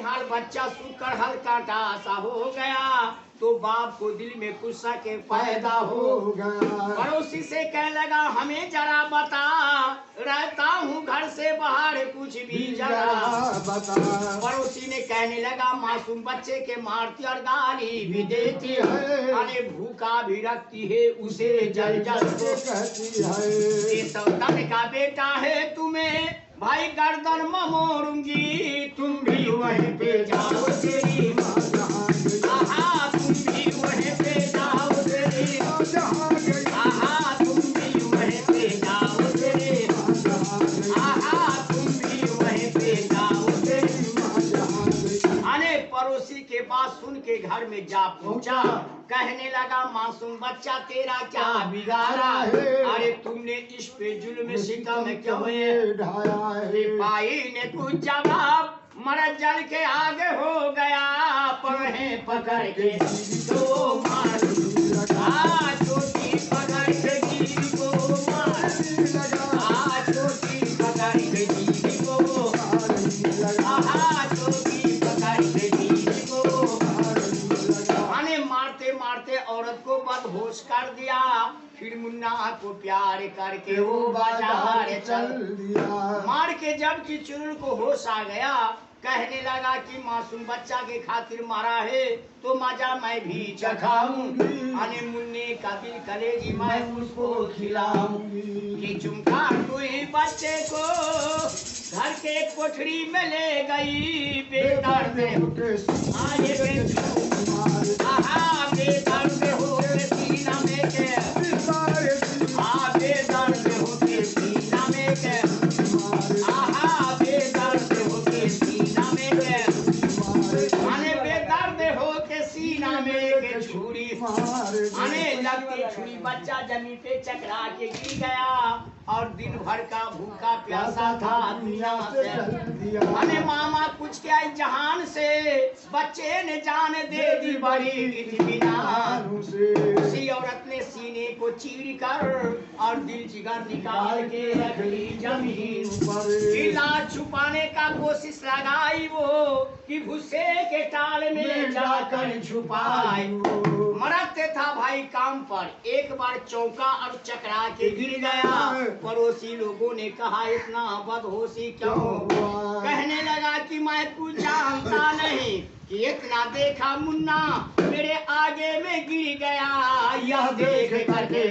हाल बच्चा सुनकर हल्का सा हो गया, तो बाप को दिल में गुस्सा के पैदा हो गया। पड़ोसी से कह लगा हमें जरा बता, रहता हूँ घर से बाहर कुछ भी जरा बता। पड़ोसी ने कहने लगा मासूम बच्चे के मारती और गाली भी देती है, अरे भूखा भी रखती है उसे जल जल को कहती है। ये सौतन का बेटा है तुम्हें भाई गर्दन मोड़ूंगी, तुम भी वहीं पे जाओ तेरी माँ जहाँ आहा, तुम भी वहीं पे जाओ तेरी माँ जहाँ गई, आहा तुम भी वहीं पे जाओ तेरी माँ जहाँ गई, आहा तुम भी वहीं पे जाओ तेरी माँ जहाँ गई। अने पड़ोसी के बात सुन के घर में जा पहुंचा, कहने लगा मासूम बच्चा तेरा क्या बिगाड़ा है, अरे तुमने इस पे जुल्म सितम क्यों ढाया है। भाई ने कुछ जवाब मरद जल के आगे हो गया, पढ़े पकड़ के तो मार लगा, चोटी पकड़ के गिरी को मार लगा, चोटी पकड़ के गिरी को लगा, चोटी पकड़ के गिरी को लगा। मारते मारते औरत को बदहोश कर दिया, फिर मुन्ना को प्यार करके वो बाजार चल दिया। मार के जब कि चुनर को होश आ गया, कहने लगा कि मासूम बच्चा के खातिर मारा है तो मजा मैं भी चखाऊंगी, अने मुन्ने का दिल कलेजी मैं उसको खिलाऊंगी। कि चुमका हुई बच्चे को घर के कोठरी में ले गई, बेदर्द आगे आहा बेदर्द हो के सीना में के, आ बेदर्द हो के सीना में के, आहा बेदर्द हो के सीना में के, माने बेदर्द हो के सीना में के छुरी माने लगती छुरी बच्चा जमीन पे चकरा के गिर गया, और दिन भर का भूखा प्यासा था दुनिया से। अने मामा कुछ क्या जहान से, बच्चे ने जान दे दी बड़ी इत्मीनान से। उसी औरत ने सीने को चीर कर और दिल जिगर निकाल के रख ली जमीन पर। इलाज छुपाने का कोशिश लगाई वो, कि भूसे के टाल में जाकर छुपाई वो। मरते था भाई काम पर, एक बार चौका और चकरा के गिर गया। पड़ोसी लोगों ने कहा इतना बदहोशी क्यों हुआ, कहने लगा कि मैं कुछ जानता नहीं, कि इतना देखा मुन्ना मेरे आगे में गिर गया, यह देख करके